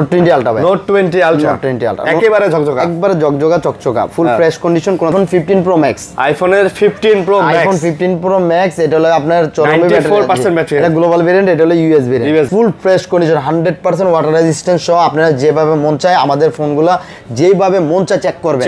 Note 20 ultra ভাই, note 20 ultra, note 20 ultra একেবারে ঝকঝকা, একবারে ঝকঝকা চকচকা, ফুল ফ্রেশ কন্ডিশন। কোন 15 প্রো ম্যাক্স, আইফোনের 15 pro max, iPhone 15 pro max. এটা হলো আপনার 94% ব্যাটারি, এটা গ্লোবাল ভেরিয়েন্ট, এটা হলো US variant. Full fresh condition, 100% water resistance সহ আপনারা যেভাবে মন চায় আমাদের ফোনগুলো যেভাবে মন চায় চেক করবেন।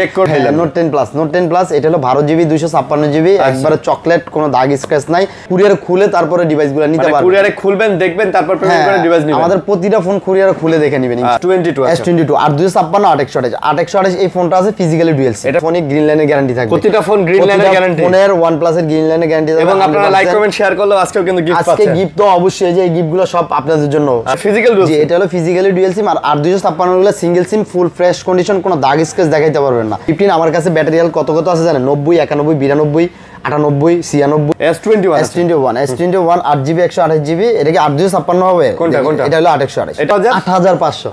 নোট 10 প্লাস, নোট 10 প্লাস এটা হলো 12 জিবি 256 জিবি, একবারে চকলেট, কোনো দাগ স্ক্র্যাচ নাই। কুরিয়ারে খুলে তারপরে ডিভাইসগুলো নিতে পারবেন। কুরিয়ারে খুলবেন, দেখবেন, তারপর পেমেন্ট করে ডিভাইস নেবেন। আমাদের প্রতিটা ফোন কুরিয়ারে খুলে দেখে নেবেন। 22 S22 আর 256 828 এই ফোনটা আছে ফিজিক্যালি ডুয়াল সিম। এটা ফোনে গ্রিন লাইনের গ্যারান্টি থাকবে, প্রতিটা ফোন গ্রিন লাইনের গ্যারান্টি, ফোনের OnePlus এর গ্রিন লাইনের গ্যারান্টি থাকবে। এবং আপনারা লাইক কমেন্ট শেয়ার করলে আজকেও কিন্তু গিফট পাচ্ছেন। আজকে গিফট তো অবশ্যই, যে এই গিফটগুলো সব আপনাদের জন্য। ফিজিক্যাল ডুয়াল, জি এটা হলো ফিজিক্যালি ডুয়াল সিম। আর 256 গুলো সিঙ্গেল সিম, ফুল ফ্রেশ কন্ডিশন, কোনো দাগ স্ক্র্যাচ দেখাইতে পারবেন না। 15 আমার কাছে ব্যাটারি হেলথ কত আছে জানেন? 90 91 92 98 96। S21 8GB 128GB। এটা কি 8256 হবে? কোনটা? এটা হলো 8128। এটা 8500।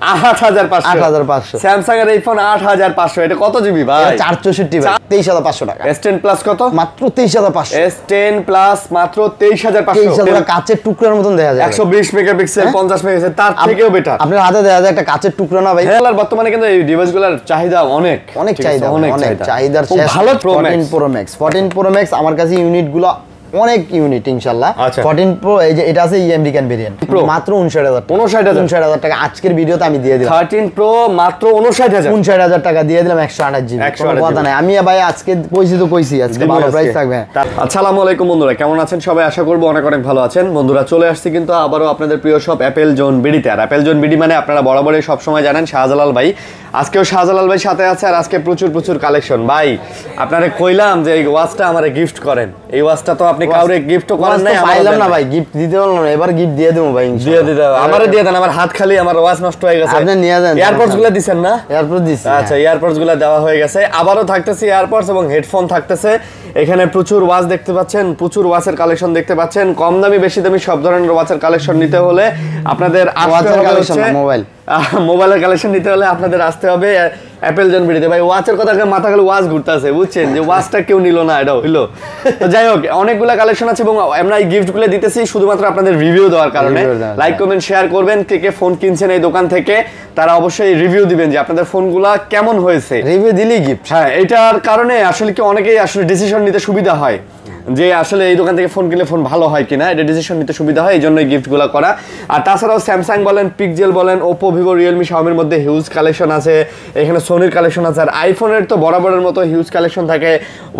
স্যামসাং এর এই ফোন 8500, এটা কত জিবি ভাই? 464 ভাই, 23500 টাকা। S10 প্লাস কত? মাত্র 23500। S10 প্লাস মাত্র 23500। কাচের টুকরার মতন দেখা যায়, 120 মেগাপিক্সেল, 50 মেগাপিক্সেল, তার থেকেও বেটার। আপনার হাতে দেখা যায় একটা কাচের টুকরা না ভাই? হ্যাঁ, বর্তমানে কিন্তু এই ডিভাইসগুলোর চাহিদা অনেক চাহিদা, অনেক চাহিদার শেষ। ভালো 14 প্রো ম্যাক্স আমার কাছে ইউনিটগুলো অনেক ইউনিট ইনশাআল্লাহ। 14 প্রো এই যে এটা আছে আমেরিকান ভেরিয়েন্ট, মাত্র 59000 টাকা। আজকের ভিডিওতে আমি দিয়ে দিলাম 13 প্রো মাত্র 59000 টাকা দিয়ে দিলাম। 128 জিবি, কোনো কথা নাই। আমি ভাই আজকে কইছি আজকে ভালো প্রাইস থাকবে। আসসালামু আলাইকুম বন্ধুরা, কেমন আছেন সবাই? আশা করব অনেক ভালো আছেন। বন্ধুরা চলে আসছি কিন্তু আবারও আপনাদের প্রিয় শপ অ্যাপেল জোন বিডিতে। আর অ্যাপেল জোন বিডি মানে আপনারা বরাবরই সব সময় জানেন শাহজালাল ভাই। আজকেও শাহজালাল ভাই সাথে আছে, আর আজকে প্রচুর কালেকশন। ভাই আপনারে কইলাম যে এই ওয়াচটা আমারে গিফট করেন, এই ওয়াচটা তো আপনি কাউরে গিফটও করেন নাই। পাইলাম না ভাই, গিফট দিতে পারলাম না, এবার গিফট দিয়ে দেবো ভাই। দিয়ে আমারে দিয়ে দেন, আমার হাত খালি, আমার ওয়াচ নষ্ট হয়ে গেছে। আপনি নিয়ে যান। এয়ারপডস গুলো দিবেন না? এয়ারপডস দিছি। আচ্ছা, এয়ারপডস গুলো দেওয়া হয়ে গেছে। আবারও থাকতেছে এয়ারপডস এবং হেডফোন থাকতেছে। এখানে প্রচুর ওয়াচ দেখতে পাচ্ছেন, প্রচুর ওয়াচের কালেকশন দেখতে পাচ্ছেন। কম দামি বেশি দামি সব ধরনের ওয়াচের কালেকশন নিতে হলে আপনাদের মোবাইলের কালেকশন নিতে হলে আপনাদের আসতে হবে অ্যাপেল জোন বিডিতে। ভাই ওয়াচের কথা মাথা খালি ওয়াচ ঘুরতেছে, বুঝছেন যে ওয়াচটা কেউ নিল না, এটা হইলো। তো যাই হোক, অনেকগুলো কালেকশন আছে এবং আমরা এই গিফটগুলো দিতেছি শুধুমাত্র আপনাদের রিভিউ দেওয়ার কারণে। লাইক কমেন্ট শেয়ার করবেন, কে কে ফোন কিনছেন এই দোকান থেকে তারা অবশ্যই রিভিউ দিবেন যে আপনাদের ফোনগুলো কেমন হয়েছে। রিভিউ দিলেই গিফট। হ্যাঁ, এটার কারণে আসলে কি অনেকেই আসলে ডিসিশন নিতে সুবিধা হয় যে আসলে এই দোকান থেকে ফোন কিনলে ফোন ভালো হয় কিনা, এটা ডিসিশন নিতে সুবিধা হয়, এই জন্যই গিফটগুলো করা। আর তাছাড়াও স্যামসাং বলেন, পিক্সেল বলেন, ওপো, ভিভো, রিয়েলমি, শাওমির মধ্যে হিউজ কালেকশন আছে। এখানে সোনির কালেকশন আছে। আর আইফোনের তো বরাবরের মতো হিউজ কালেকশন থাকে।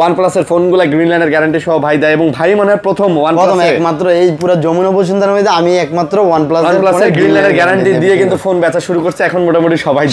OnePlus এর ফোনগুলো গ্রিন লাইনের গ্যারান্টি সহ ভাই দেয়, এবং ভাই মনে হয় প্রথম OnePlus একমাত্র এই পুরো যমুনা বসুন্ধরার মধ্যে আমি একমাত্র OnePlus এর গ্রিন লাইনের গ্যারান্টি দিয়ে কিন্তু ফোন বেচা শুরু করছে। এখন মোটামুটি সবাই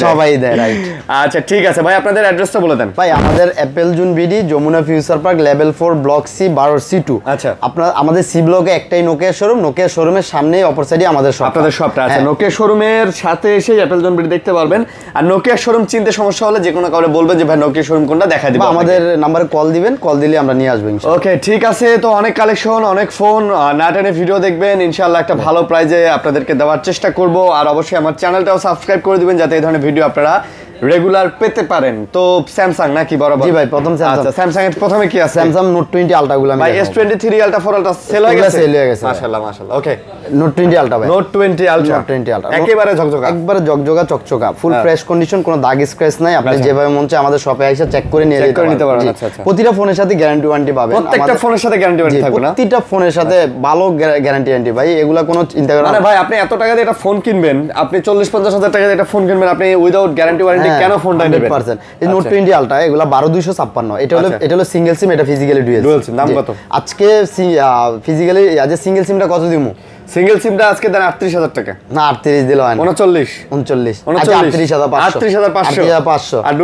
দেয়, রাইট? আচ্ছা ঠিক আছে ভাই, আপনাদের অ্যাড্রেসটা বলে দেন। ভাই আমাদের Apple Zone BD, Jamuna Future Park, level 4, block C 12C2। আচ্ছা, আপনার আমাদের সি ব্লকে একটাই নোকিয়া শোরুম, নোকিয়া শোরুমের সামনেই অপর সাইডে আমাদের শপ, আপনাদের শপটা আছে। নোকিয়া শোরুমের সাথে এসে অ্যাপেল জোন বিডি দেখতে পারবেন। আর নোকিয়া শোরুম চিনতে সমস্যা হলে যে কোনো কাউকে বলবেন যে ভাই নোকিয়া শোরুম কোনটা, দেখাই দিব। আমাদের নম্বরে কল দিবেন, কল দিলে আমরা নিয়ে আসবো ইনশাআল্লাহ। ওকে ঠিক আছে। তো অনেক কালেকশন, অনেক ফোন, না টেনে ভিডিও দেখবেন ইনশাআল্লাহ। একটা ভালো প্রাইজে আপনাদেরকে দেওয়ার চেষ্টা করব। আর অবশ্যই আমার চ্যানেলটাও সাবস্ক্রাইব করে দিবেন যাতে এই ধরনের ভিডিও আপনারা রেগুলার পেতে পারেন। তো স্যামসাং নাকি বরাবর? জি ভাই, প্রথম স্যামসাং। আচ্ছা, স্যামসাং এর প্রথমে কি আছে? স্যামসাং নোট 20 আলট্রা গুলো ভাই S23 আলট্রা 4 আলট্রা সেল হয়ে গেছে। মাশাআল্লাহ। ওকে, নোট 20 আলট্রা ভাই, নোট 20 আলট্রা একেবারে ঝকঝকা, একবারে ঝকঝকা চকচকা, ফুল ফ্রেশ কন্ডিশন, কোনো দাগ স্ক্র্যাচ নাই। আপনি যেভাবে মন চায় আমাদের শপে এসে চেক করে নিয়ে যেতে পারবেন। আচ্ছা আচ্ছা, প্রতিটা ফোনের সাথে গ্যারান্টি ওয়ারেন্টি পাবেন। প্রত্যেকটা ফোনের সাথে গ্যারান্টি ওয়ারেন্টি থাকবে না? প্রতিটা ফোনের সাথে ভালো গ্যারান্টি ওয়ারেন্টি ভাই, এগুলা কোনো চিন্তা করেন না। মানে ভাই আপনি এত টাকা দিয়ে একটা ফোন কিনবেন, আপনি 40-50 হাজার টাকা দিয়ে একটা ফোন কিনবেন, আপনি উইদাউট গ্যারান্টি ওয়ারেন্টি কেন ফোনটা নেবেন? 100%। এই নোট 20 আলট্রা এগুলা 12256, এটা হলো সিঙ্গেল সিম, এটা ফিজিক্যালি ডুয়াল সিম। দাম কত আজকে? ফিজিক্যালি আজ সিঙ্গেল সিমটা কত দিমু? সিঙ্গেল সিমটা আজকে দেন 38000 টাকা। না 38 দিলে হয় না, 39 আচ্ছা 38500 আর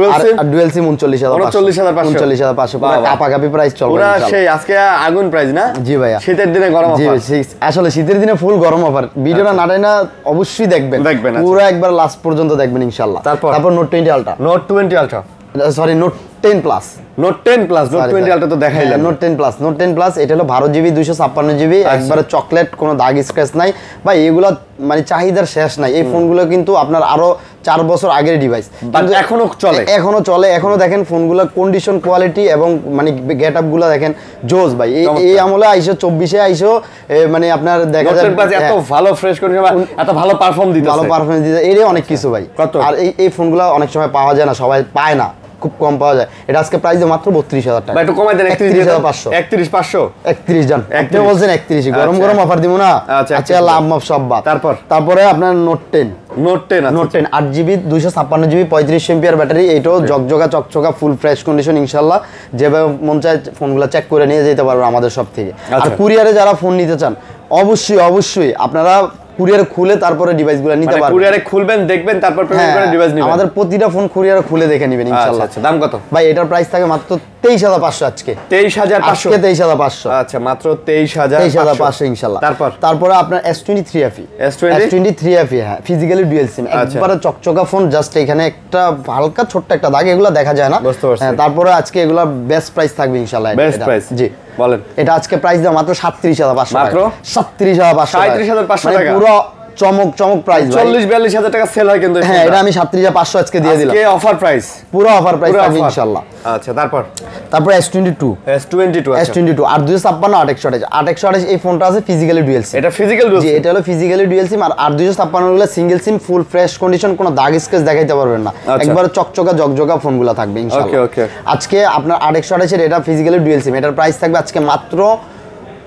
ডুয়াল সিম 39500 পুরো কাপাকাপি প্রাইস চলবে পুরো সেই আজকে আগুন প্রাইস না? জি ভাইয়া, শীতের দিনে গরম অফার। জি আসলে শীতের দিনে ফুল গরম অফার। ভিডিওটা না টাইনা অবশ্যই দেখবেন পুরো একবার লাস্ট পর্যন্ত দেখবেন ইনশাআল্লাহ। তারপর note 20 ultra, note 20 ultra sorry note 10 plus note 10 plus note 20 ultra তো দেখাইলাম। নোট 10 প্লাস নোট 10 প্লাস এটা হলো 12GB 256GB, একবারে চকলেট, কোনো দাগ স্ক্র্যাচ নাই ভাই। এগুলো মানে চাহিদার শেষ নাই। এই ফোনগুলো কিন্তু আপনার আরো 4 বছর আগের ডিভাইস, কিন্তু এখনো চলে। এখনো দেখেন ফোনগুলো কন্ডিশন, কোয়ালিটি এবং মানে গেট আপ গুলো দেখেন জোস ভাই। এই আমলে আইসো 24-এ আইসো মানে আপনার দেখা যায় এত ভালো ফ্রেশ কন্ডিশন, এত ভালো পারফরম্যান্স দিতে এর অনেক কিছু ভাই। আর এই ফোনগুলো অনেক সময় পাওয়া যায় না, সবাই পায় না, খুব কম পাওয়া যায়। এটা আজকে প্রাইস মাত্র 32,000 টাকা। একটু কমাই দেন, 31,500 31 জান। আপনি বলছেন 31, গরম অফার দিব না। আচ্ছা লাভ মাপ সব বাদ। তারপরে আপনার note 10 8GB 256GB 35 MPR battery, এটাও জকজকা চকচকা ফুল ফ্রেশ কন্ডিশন ইনশাআল্লাহ। যেভাবে মন চায় ফোনগুলো চেক করে নিয়ে যেতে পারবে আমাদের সব থেকে। আর কুরিয়ারে যারা ফোন নিতে চান অবশ্যই আপনারা কুরিয়ারে খুলে তারপরে ডিভাইসগুলো নিতে পারবেন। কুরিয়ারে খুলবেন, দেখবেন, তারপর পেমেন্ট করে ডিভাইস নেবেন। আমাদের প্রতিটা ফোন কুরিয়ারে খুলে দেখে নেবেন ইনশাআল্লাহ। আচ্ছা, দাম কত ভাই? এটার প্রাইস থাকে মাত্র 23,500 আজকে। 23,500 23,500। আচ্ছা, মাত্র 23,500 ইনশাআল্লাহ। তারপরে আপনার S23 FE হ্যাঁ, ফিজিক্যালি ডুয়াল সিম, একবারে চকচকা ফোন। জাস্ট এখানে একটা হালকা ছোট্ট একটা দাগ, এগুলো দেখা যায় না। হ্যাঁ, তারপরে আজকে এগুলা বেস্ট প্রাইস থাকবে ইনশাআল্লাহ। বেস্ট প্রাইস জি বলেন। এটা আজকে প্রাইস দাও মাত্র 37,500 টাকা। মাত্র 37,500 টাকা, পুরো চমক প্রাইস। 40-42 টাকা সেল হয় কিন্তু। হ্যাঁ, এটা আমি 37,500 আজকে দিয়ে দিলাম। আজকে অফার প্রাইস, পুরো অফার প্রাইস থাকবে ইনশাআল্লাহ। আচ্ছা, তারপর S22 আর 256 828 এই ফোনটা আছে ফিজিক্যালি ডুয়াল সিম। এটা ফিজিক্যাল ডুয়াল সিম, এটা হলো ফিজিক্যালি ডুয়াল সিম। আর 256 গুলো সিঙ্গেল সিম, ফুল ফ্রেশ কন্ডিশন, কোনো দাগ স্ক্র্যাচ দেখাইতে পারবেন না, একবার চকচকা জকজকা ফোনগুলো থাকবে ইনশাআল্লাহ। ওকে। আজকে আপনার 828 এর এটা ফিজিক্যালি ডুয়াল সিম, এটার প্রাইস থাকবে আজকে মাত্র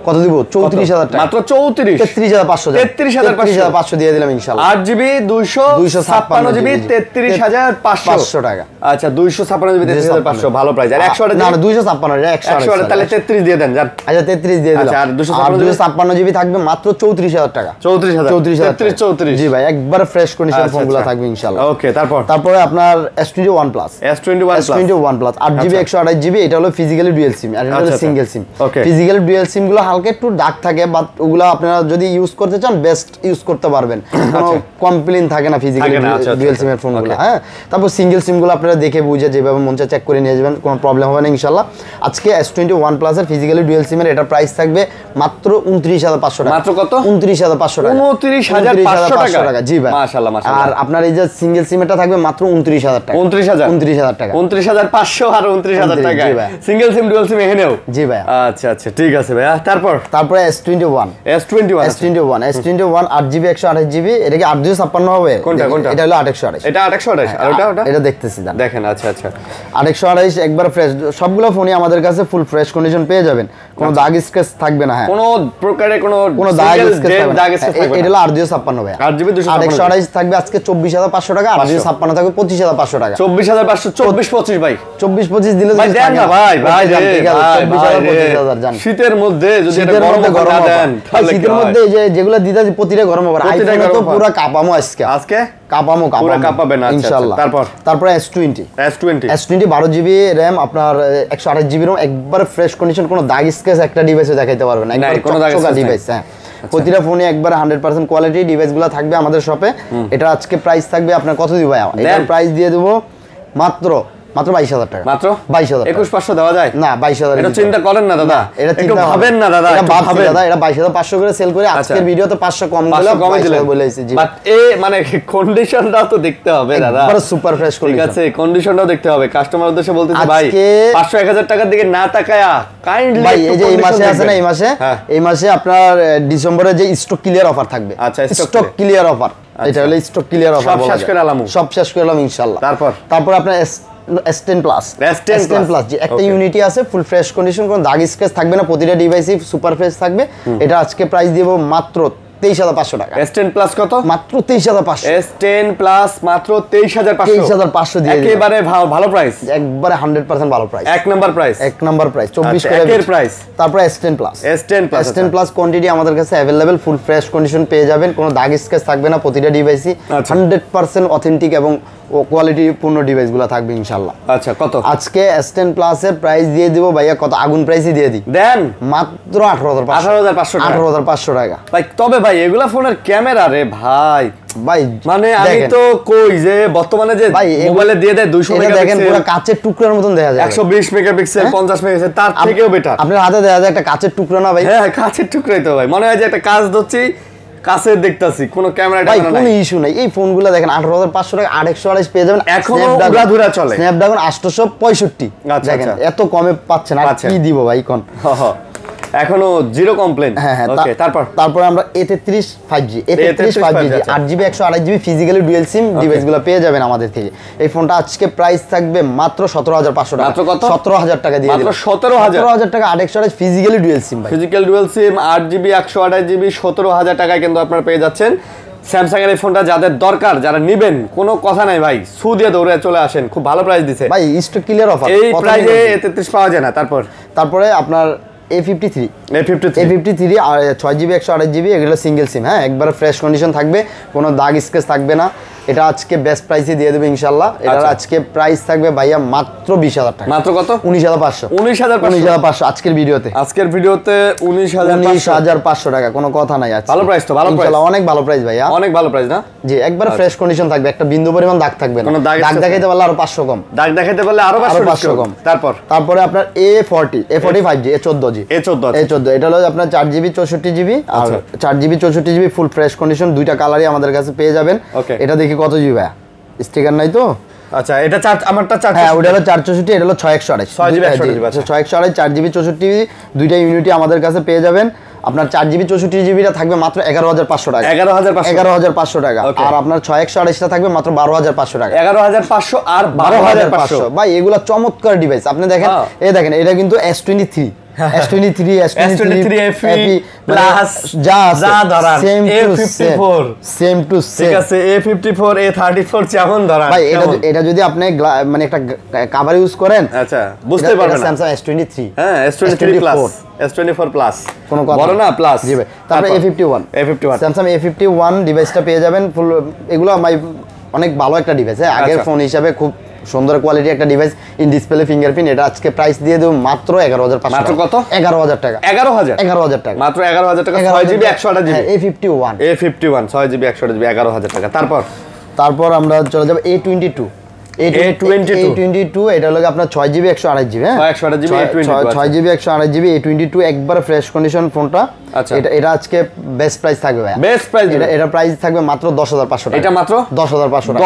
কত দিব? 34,000 টাকা। মাত্র 33,500 দিয়ে দিলাম ইনশাআল্লাহ। 8GB 256GB 33,500 টাকা। আচ্ছা, 256GB 33,500 ভালো প্রাইস। আর 100 না 256 100 তাহলে 33 দিয়ে দেন জান। আচ্ছা 33 দিয়ে দিলাম। আর 256GB থাকবে মাত্র 34,000 টাকা। 34,000 জি ভাই, একবার ফ্রেশ কন্ডিশন ফোনগুলো থাকবে ইনশাআল্লাহ। ওকে, তারপরে আপনার S21 প্লাস 8GB 128GB, এটা হলো ফিজিক্যালি ডুয়াল সিম, আর এটা হলো সিঙ্গেল সিম। ফিজিক্যালি ডুয়াল সিম গুলো হালকা একটু দাগ থাকে, বাট ওগুলো আপনারা যদি ইউজ করতে চান বেস্ট ইউজ করতে পারবেন, কোনো কমপ্লেইন থাকে না ফিজিক্যালি ডুয়াল সিমের ফোনগুলো। হ্যাঁ, তারপর সিঙ্গেল সিমগুলো আপনারা দেখে বুঝে যেভাবে মন চায় চেক করে নিয়ে যাবেন, কোনো প্রবলেম হবে না ইনশাআল্লাহ। আজকে S21 প্লাস এর ফিজিক্যালি ডুয়াল সিমের এটার প্রাইস থাকবে মাত্র 29,500 টাকা। মাত্র কত? 29,500 টাকা। 29,500 টাকা। জি ভাই, মাশাআল্লাহ। আর আপনার এই যে সিঙ্গেল সিমটা থাকবে মাত্র 29,000 টাকা। 29,000 টাকা। 29,500 আর 29,000 টাকা সিঙ্গেল সিম ডুয়াল সিম এখানেও। জি ভাই। আচ্ছা, ঠিক আছে ভাই। তারপরে S21 8GB 128GB, এটা কি 856 হবে? কোনটা? এটা হলো 828। এটা 828 আর ওটা এটা দেখতেছি দেখেন। আচ্ছা 828 একবার ফ্রেশ, সবগুলো ফোনই আমাদের কাছে ফুল ফ্রেশ কন্ডিশন পেয়ে যাবেন, কোনো দাগ স্ক্র্যাচ থাকবে না। হ্যাঁ, কোনো প্রকারে কোনো দাগ স্ক্র্যাচ থাকবে না। এটা হলো 856 ভাই। 8GB 828 থাকবে আজকে 24,500 টাকা, 856 থাকবে 25,500 টাকা। 24,500 24-25 ভাই। 24-25 দিলে ভাই দেন না ভাই। 24,000 জান। শীতের মধ্যে যদি এটা গরম দেন, শীতের মধ্যে যেগুলো দিতে প্রতিটা গরম হবে। আইফোনে তো পুরো কাপামো আজকে কাপাবেন ইনশাআল্লাহ। তারপর S20 12GB RAM, আপনার 128GB RAM, একবার ফ্রেশ কন্ডিশন, কোনো দাগ স্ক্র্যাচ একটা ডিভাইসে দেখাইতে পারবেন না, একবার চকচকা ডিভাইস। হ্যাঁ, প্রতিটা ফোনে একবার 100% কোয়ালিটি ডিভাইসগুলো থাকবে আমাদের শপে। এটা আজকে প্রাইস থাকবে আপনার কত দিব ভাই? এটার প্রাইস দিয়ে দেব মাত্র 22,000 টাকা। মাত্র 22,000। 21,500 দেওয়া যায় না? 22,000। এটা চিন্তা করেন না দাদা, এটা একটু ভাবেন না দাদা, এটা ভাববেন দাদা। এটা 22,500 করে সেল করে আজকের ভিডিওতে 500 কম দিলাম বলেছি। জি, বাট মানে কন্ডিশনটাও তো দেখতে হবে দাদা, পুরো সুপার ফ্রেশ কন্ডিশন। ঠিক আছে, কন্ডিশনটাও দেখতে হবে। কাস্টমার উদ্দেশ্যে বলতেছি ভাই, 500-1000 টাকার দিকে না তাকায়া কাইন্ডলি ভাই, এই যে এই মাসে আছে না, এই মাসে আপনার ডিসেম্বরে যে স্টক ক্লিয়ার অফার থাকবে। আচ্ছা, স্টক ক্লিয়ার অফার, এটা হলো স্টক ক্লিয়ার অফার। সব শেষ করে এলাম ইনশাআল্লাহ। তারপর আপনার S10 প্লাস যে একটা ইউনিটি আছে, ফুল ফ্রেশ কন্ডিশন, কোনো দাগ স্ক্র্যাচ থাকবে না, প্রতিটা ডিভাইসই সুপার ফ্রেশ থাকবে। এটা আজকে প্রাইস দিব মাত্র 23,500 টাকা। S10 প্লাস কত? মাত্র 23,500। S10 প্লাস মাত্র 23,500 দিয়ে একেবারে ভালো প্রাইস, একবারে 100% ভালো প্রাইস, এক নাম্বার প্রাইস 24 করে এর প্রাইস। তারপর S10 প্লাস কোয়ান্টিটি আমাদের কাছে अवेलेबल, ফুল ফ্রেশ কন্ডিশন পেয়ে যাবেন, কোনো দাগ স্ক্র্যাচ থাকবে না, প্রতিটা ডিভাইসই 100% অথেন্টিক এবং কোয়ালিটি পূর্ণ ডিভাইসগুলো থাকবে ইনশাআল্লাহ। আচ্ছা, কত আজকে S10 প্লাস এর প্রাইস দিয়ে দিব ভাইয়া? কত আগুন প্রাইসই দিয়ে দিই, দেন মাত্র 18,500 টাকা। ভাই তবে ভাই ভাই এগুলা ফোনের ক্যামেরা রে ভাই ভাই মানে আমি তো কই যে বর্তমানে যে মোবাইলে দিয়ে দেয় 200 মেগাপিক্সেল দেখেন পুরো কাচের টুকরার মতন দেখা যায় 120 মেগাপিক্সেল 50 মেগাপিক্সেল তার থেকেও বেটার আপনার হাতে দেখা যায় একটা কাচের টুকরা না ভাই হ্যাঁ কাচের টুকরাই তো ভাই মনে হয় যে একটা কাজ ধরছি কাছে দেখতাছি কোনো ক্যামেরা ভাই কোনো ইস্যু নাই এই ফোনগুলো দেখেন 18500 টাকা 828 পেয়ে যাবেন এখনো উড়াধুরা চলে স্ন্যাপড্রাগন 865 দেখেন এত কমে পাচ্ছেন আর কি দিব ভাই কোন এখনো জিরো কমপ্লেন ওকে তারপর আমরা A33 5G A33 5G 8GB 128GB physically dual SIM ডিভাইসগুলো পেয়ে যাবেন আমাদের থেকে এই ফোনটা আজকে প্রাইস থাকবে মাত্র 17500 টাকা মাত্র কত 17000 টাকা দিয়ে দিলাম মাত্র 17000 টাকা 828 ফিজিক্যালি ডুয়াল সিম ভাই physical dual SIM 8GB 128GB 17000 টাকায় কিন্তু আপনারা পেয়ে যাচ্ছেন স্যামসাং এর এই ফোনটা যাদের দরকার যারা নেবেন কোনো কথা নাই ভাই সু দিয়ে দৌড়ে চলে আসেন খুব ভালো প্রাইস দিছে ভাই স্টক ক্লিয়ার অফার এই প্রাইসে A33 পাওয়া যায় না তারপরে আপনার A53 আর 6GB 128GB এগুলো সিঙ্গেল সিম হ্যাঁ একবার ফ্রেশ কন্ডিশন থাকবে কোনো দাগ স্ক্র্যাচ থাকবে না এটা আজকে বেস্ট প্রাইসে দিয়ে দেব ইনশাআল্লাহ এটার আজকে প্রাইস থাকবে ভাইয়া মাত্র 20000 টাকা মাত্র কত 19500 আজকের ভিডিওতে 19500 টাকা কোনো কথা নাই আছে ভালো প্রাইস তো ভালো প্রাইস ইনশাআল্লাহ অনেক ভালো প্রাইস ভাইয়া অনেক ভালো প্রাইস না জি একবার ফ্রেশ কন্ডিশন থাকবে একটা বিন্দু পরিমাণ দাগ থাকবে না দাগ দেখাইতে পারলে আরো 500 কম দাগ দেখাইতে পারলে আরো 500 কম তারপরে আপনার A40 5G A14 এটা হলো আপনার 4GB 64GB আর 4GB 64GB full fresh condition দুইটা কালারই আমাদের কাছে পেয়ে যাবেন এটা দেখি কত জিবি ভাই স্টিকার নাই তো আচ্ছা এটা আমারটা 4 হ্যাঁ ওটা হলো 464 এটা হলো 628 628 4GB 64GB দুইটা ইউনিটি আমাদের কাছে পেয়ে যাবেন আপনার 4GB 64GBটা থাকবে মাত্র 11500 টাকা 11500 টাকা আর আপনার 628টা থাকবে মাত্র 12500 টাকা 11500 আর 12500 ভাই এগুলা চমৎকার ডিভাইস আপনি দেখেন এই দেখেন এটা কিন্তু S23 S23 FE প্লাস যা ধরান সেম টু ঠিক আছে A54 A34 যেমন ধরান ভাই এটা যদি আপনি মানে একটা কভার ইউজ করেন আচ্ছা বুঝতে পারবেন না Samsung S23 হ্যাঁ S23 প্লাস S24 প্লাস কোনো কথা বড় না প্লাস জি ভাই তারপরে A51 Samsung A51 ডিভাইসটা পেয়ে যাবেন ফুল এগুলো অনেক ভালো একটা ডিভাইস হ্যাঁ আগের ফোন হিসাবে খুব সুন্দর কোয়ালিটি একটা ডিভাইস ইন ডিসপ্লে ফিঙ্গারপ্রিন্ট এটা আজকে প্রাইস দিয়ে দেব মাত্র 11500 মাত্র কত 11000 টাকা 11000 টাকা মাত্র 11000 টাকা 6GB 128GB A51 6GB 128GB 11000 টাকা তারপর আমরা চলে যাব A22 এটা হলো আপনার 6GB 128GB হ্যাঁ 6GB 128GB A22 একবার ফ্রেশ কন্ডিশন ফোনটা এটা আজকে বেস্ট প্রাইস থাকবে ভাই বেস্ট প্রাইস এটা প্রাইস থাকবে মাত্র 10500 টাকা এটা মাত্র 10500 টাকা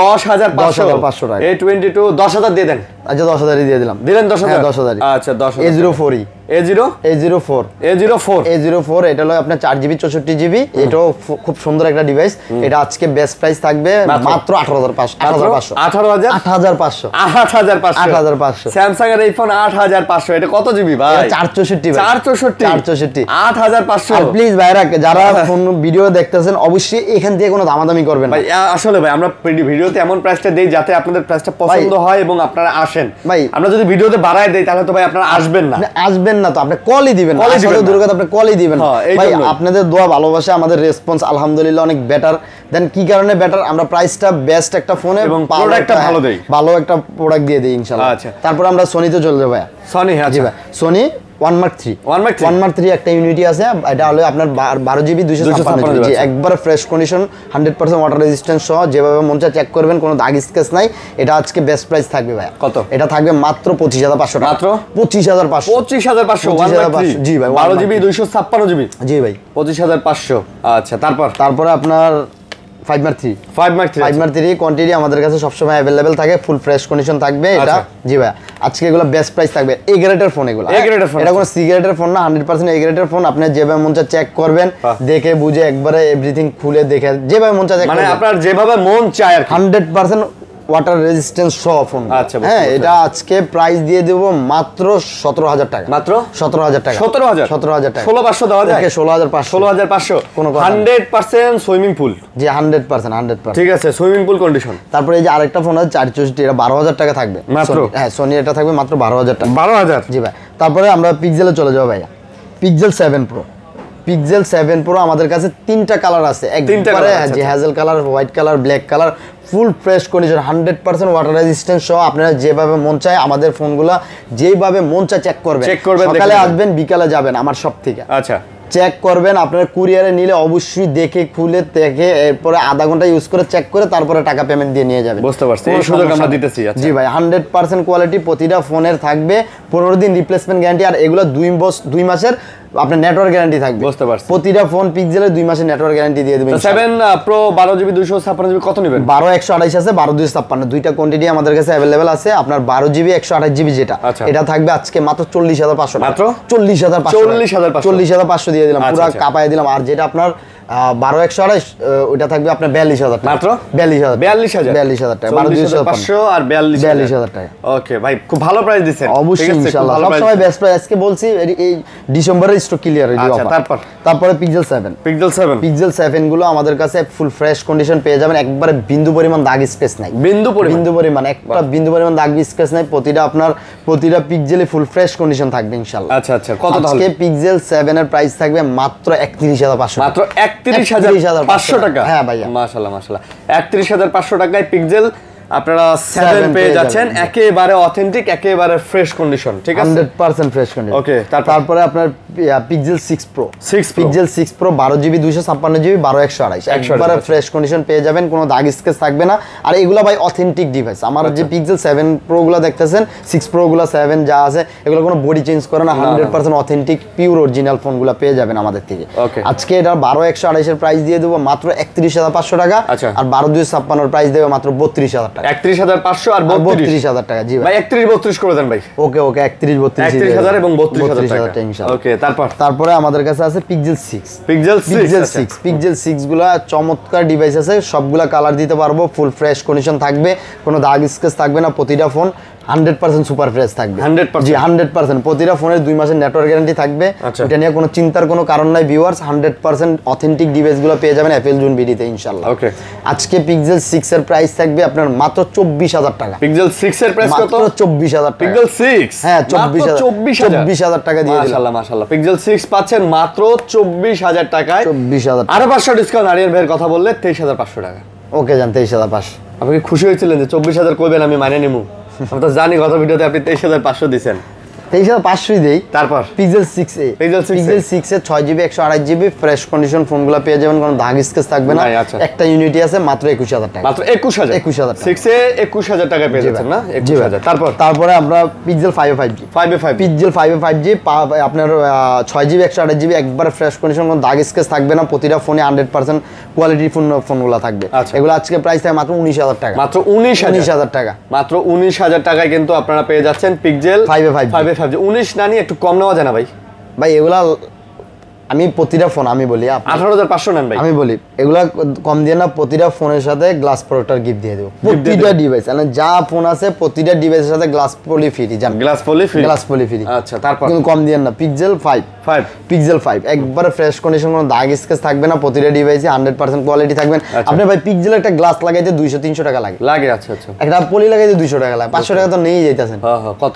10500 টাকা A22 10000 দিয়ে দেন আচ্ছা 10000 দিয়ে দিলাম 10000 হ্যাঁ 10000 আচ্ছা 10000 A04 এটা হলো আপনার 4GB 64GB এটাও খুব সুন্দর একটা ডিভাইস এটা আজকে বেস্ট প্রাইস থাকবে মাত্র 8500 স্যামসাং এর এই ফোন 8500 এটা কত জিবি ভাই 464 8500 আর প্লিজ ভাইরা যারা ফোন ভিডিও দেখতেছেন অবশ্যই এখান থেকে কোনো দামাদামি করবেন ভাই আসলে ভাই আমরা ভিডিওতে এমন প্রাইসটা দেই যাতে আপনাদের প্রাইসটা পছন্দ হয় এবং আপনারা আসেন ভাই আমরা যদি ভিডিওতে বাড়ায় দেই তাহলে তো ভাই আপনারা আসবেন না তো আপনি কলই দিবেন আসলে দুর্গত আপনি কলই দিবেন ভাই আপনাদের দোয়া ভালোবাসা আমাদের রেসপন্স আলহামদুলিল্লাহ অনেক বেটার দেন কি কারণে বেটার আমরা প্রাইসটা বেস্ট একটা ফোনে এবং প্রোডাক্টটা ভালো একটা প্রোডাক্ট দিয়ে দেই ইনশাআল্লাহ আচ্ছা তারপর আমরা সোনিতে চলে যাব ভাই সনি হ্যাঁ জি ভাই সোনি 1 একটা ইউনিটি আছে এটা হলো আপনার 12GB 256GB একবার ফ্রেশ কন্ডিশন 100% ওয়াটার রেজিস্ট্যান্স সহ যেভাবে মন চায় চেক করবেন কোনো দাগ স্কেচ নাই এটা আজকে বেস্ট প্রাইস থাকবে ভাই কত এটা থাকবে মাত্র 25500 টাকা মাত্র 25500 জি ভাই 12GB 256GB জি ভাই 25500 আচ্ছা তারপরে আপনার 5 Mark 3 কোয়ান্টিটি আমাদের কাছে সবসময় अवेलेबल থাকে ফুল ফ্রেশ কন্ডিশন থাকবে এটা জি ভাই আজকে এগুলো বেস্ট প্রাইস থাকবে এ গ্রেডের ফোন এগুলো এটা কোনো সি গ্রেডের ফোন না 100% এ গ্রেডের ফোন আপনি যেভাবে মন চায় চেক করবেন দেখে বুঝে একবারে এভরিথিং খুলে দেখে যেভাবে মন চায় মানে আপনার যেভাবে মন চায় 100% ওয়াটার রেজিস্ট্যান্স সহ ফোন হ্যাঁ এটা আজকে প্রাইস দিয়ে দেব মাত্র 17000 টাকা মাত্র 17000 টাকা 17000 টাকা 16500 দেওয়া যায় 16500 কোনো 100% সুইমিং পুল জি 100% ঠিক আছে সুইমিং পুল কন্ডিশন তারপরে এই যে আরেকটা ফোন আছে 464 এটা 12000 টাকা থাকবে মাত্র হ্যাঁ সোনি এটা থাকবে মাত্র 12000 টাকা 12000 জি ভাই তারপরে আমরা পিক্সেলে চলে যাব ভাইয়া পিক্সেল 7 Pro আমাদের কাছে তিনটা কালার আছে একবারে যে hazel colour white colour black colour full fresh condition 100% water resistance সহ আপনারা যেভাবে মন চায় আমাদের ফোনগুলো যেভাবে মন চায় চেক করবেন সকালে আসবেন বিকালে যাবেন আমার সব থেকে আচ্ছা চেক করবেন। আপনারা কুরিয়ারে নিলে অবশ্যই দেখে খুলে দেখে এরপরে আধা ঘন্টা ইউজ করে চেক করে তারপরে টাকা পেমেন্ট দিয়ে নিয়ে যাবেন। বুঝতে পারছি, এই সুযোগ আমরা দিতেছি। জি ভাই, 100% কোয়ালিটি প্রতিটা ফোনের থাকবে, 15 দিন রিপ্লেসমেন্ট গ্যারান্টি, আর এগুলো 2 মাসের আপনার নেটওয়ার্ক গ্যারান্টি থাকবে। বুঝতে পারছি, প্রতিটা ফোন পিক্সেলের 2 মাসের নেটওয়ার্ক গ্যারান্টি দিয়ে দেবেন। 7 Pro 12GB 256GB কত নেবেন? 12 128 আছে, 12 256, দুইটা কোয়ান্টিটি আমাদের কাছে अवेलेबल আছে। আপনার 12GB 128GB যেটা, এটা থাকবে আজকে মাত্র 40500 টাকা। মাত্র 40500 দিয়ে দিলাম, পুরো কাপায় দিলাম। আর যেটা আপনার 12 128 ওটা থাকবে আপনার 42000 টাকা। মাত্র 42000 টাকা, 12 256 আর 42000 টাকা। ওকে ভাই, খুব ভালো প্রাইস দিবেন অবশ্যই ইনশাআল্লাহ, সব সময় বেস্ট প্রাইস। আজকে বলছি এই ডিসেম্বরের স্টক ক্লিয়ার হয়ে যাবে। তারপরে পিক্সেল 7 গুলো আমাদের কাছে ফুল ফ্রেশ কন্ডিশন পেয়ে যাবেন, একবারে বিন্দু পরিমাণ দাগ স্ক্র্যাচ নাই। বিন্দু পরিমাণ একটা বিন্দু পরিমাণ দাগ স্ক্র্যাচ নাই। প্রতিটা পিক্সেলে ফুল ফ্রেশ কন্ডিশন থাকবে ইনশাআল্লাহ। আচ্ছা, কত তাহলে? আজকে পিক্সেল 7 এর প্রাইস থাকবে মাত্র 31500, মাত্র 31500 টাকা। হ্যাঁ ভাইয়া, মাশাআল্লাহ 31500 টাকায় পিক্সেল আপনারা 7 পেয়ে যাচ্ছেন, একেবারে অথেন্টিক, একেবারে ফ্রেশ কন্ডিশন। ঠিক আছে, 100% ফ্রেশ কন্ডিশন। ওকে, তারপরে আপনার pixel 6 Pro, pixel 6 Pro 12GB 256GB 12 128 একবারে ফ্রেশ কন্ডিশন পেয়ে যাবেন, কোনো দাগ স্কেচ থাকবে না। আর এগুলা ভাই অথেন্টিক ডিভাইস। আমার যে পিক্সেল 7 Pro গুলো দেখতেছেন, 6 Pro গুলো 7 যা আছে এগুলো কোনো বডি চেঞ্জ করে না, 100% অথেন্টিক পিওর অরিজিনাল ফোনগুলো পেয়ে যাবেন আমাদের থেকে। আজকে এটা 12 128 এর প্রাইস দিয়ে দেবো মাত্র 31500 টাকা, আর 12 256 এর প্রাইস দেবো মাত্র 32000 টাকা। 31500 আর 32000 টাকা। জি ভাই, 31 32 করে দেন ভাই। ওকে 31000 এবং 32000 টাকা ইনশাআল্লাহ। ওকে, তারপরে আমাদের কাছে আছে পিক্সেল 6। পিক্সেল 6 গুলা চমৎকার ডিভাইস আছে, সবগুলা কালার দিতে পারবো, ফুল ফ্রেশ কন্ডিশন থাকবে, কোনো দাগ স্কেচ থাকবে না। প্রতিটা ফোন 100% সুপার ফ্রেশ থাকবে। 100%? জি 100%। প্রতিটা ফোনের 2 মাসের নেটওয়ার্ক গ্যারান্টি থাকবে। এটা নিয়ে কোনো চিন্তার কোনো কারণ নাই ভিউয়ার্স। 100% অথেন্টিক ডিভাইসগুলো পেয়ে যাবেন অ্যাপল জুন বিডিতে ইনশাআল্লাহ। ওকে, আজকে পিক্সেল 6 এর প্রাইস থাকবে আপনার মাত্র 24000 টাকা। পিক্সেল 6 এর প্রাইস কত? মাত্র 24000 টাকা। পিক্সেল 6 হ্যাঁ 24000 টাকা দিয়ে দিলাম। মাশাআল্লাহ পিক্সেল 6 পাচ্ছেন মাত্র 24000 টাকায়। 24000 আরো 500 ডিসকাউন্ট। আরিয়ান ভাইয়ের কথা বললে 23500 টাকা। ওকে জান, 23500। আপনি কি খুশি হয়েছিলেন যে 24000 কইবেন আমি মানে নিমু? আমি তো জানি গত ভিডিওতে আপনি 23500 দিবেন। 23500 দেই। তারপর পিক্সেল 6a, পিক্সেল 6 এর 6GB 128GB ফ্রেশ কন্ডিশন ফোনগুলো পেয়ে যাবেন, কোনো দাগ স্কেচ থাকবে না। একটা ইউনিটি আছে মাত্র 21000 টাকা। মাত্র 21000 6 এ 21000 টাকা পেয়ে যাচ্ছেন না? 21000। তারপরে আমরা pixel 5a 5G pixel 5a 5G আপনার 6GB 128GB একবার ফ্রেশ কন্ডিশন, কোনো দাগ স্কেচ থাকবে না। প্রতিটা ফোনে 100% কোয়ালিটি ফোনগুলো থাকবে। এগুলো আজকে প্রাইস থাকে মাত্র 19000 টাকা। মাত্র 19000 টাকা। মাত্র 19000 টাকায় কিন্তু আপনারা পেয়ে যাচ্ছেন পিক্সেল 5a 5G। 19 না নিয়ে একটু কম নেওয়া যায় না ভাই? ভাই এগুলা আমি প্রতিটা ফোন আমি বলি 18500 নেন ভাই। আমি বলি এগুলা কম দিয়ে না, প্রতিটা ফোনের সাথে গ্লাস প্রোটেক্টর গিফট দিয়ে দেব। প্রতিটা ডিভাইস মানে যা ফোন আছে প্রতিটা ডিভাইসের সাথে গ্লাস পলি ফ্রি। জান গ্লাস পলি ফ্রি। আচ্ছা, তারপর কিন্তু কম দিয়ে না। পিক্সেল 5 পিক্সেল 5 একবারে ফ্রেশ কন্ডিশন, কোনো দাগ স্কেচ থাকবে না। প্রতিটা ডিভাইসে 100% কোয়ালিটি থাকবেন। আপনি ভাই পিক্সেলের একটা গ্লাস লাগাইতে 200-300 টাকা লাগে। আচ্ছা, একটা পলি লাগাইতে 200 টাকা লাগে। 500 টাকা তো নেই যাইতাছেন। কত?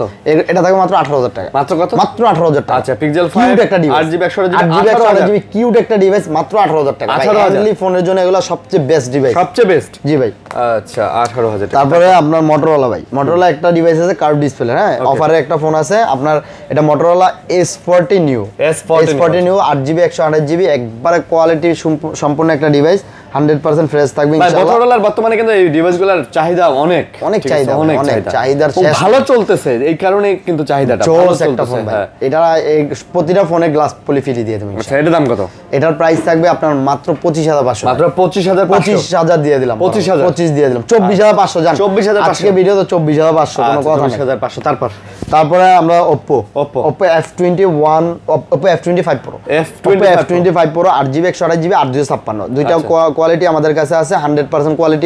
এটা থাকে মাত্র 18000 টাকা। মাত্র কত? মাত্র 18000 টাকা। আচ্ছা, পিক্সেল 5 একটা ডিভাইস 8GB 128GB কিউট একটা ডিভাইস মাত্র 18000 টাকা। ভাই ফোনের জন্য এগুলো সবচেয়ে বেস্ট ডিভাইস। সবচেয়ে বেস্ট? জি ভাই। আচ্ছা, 18000 টাকা। তারপরে আপনার মোটরোলা ভাই, মোটরোলা একটা ডিভাইস আছে কার্ভ ডিসপ্লে। হ্যাঁ, অফারে একটা ফোন আছে আপনার, এটা Motorola S40 new. S40 new 8GB 128GB একবারে কোয়ালিটি সম্পূর্ণ একটা ডিভাইস, 100% ফ্রেশ থাকবে ইনশাআল্লাহ। মোটরোলার বর্তমানে কিন্তু এই ডিভাইসগুলোর চাহিদা অনেক চাহিদার শেষ, ভালো চলতেছে, এই কারণে কিন্তু চাহিদাটা ভালো চলতেছে। এটা প্রতিটা ফোনে গ্লাস পলি ফ্রি দিয়ে দেব। আচ্ছা, এটার দাম কত? এটার প্রাইস থাকবে আপনার মাত্র 25500। মাত্র 25000 দিয়ে দিলাম। 25 দিয়ে দিলাম। 24500 জান। 24500 আজকে ভিডিও তো 24500 কোনো কথা না। 24500। তারপরে আমরা Oppo F21 Oppo F25 Pro F25 Pro 8GB 128GB 8256 দুইটা কোয়ালিটি আমাদের কাছে আছে। 100% কোয়ালিটি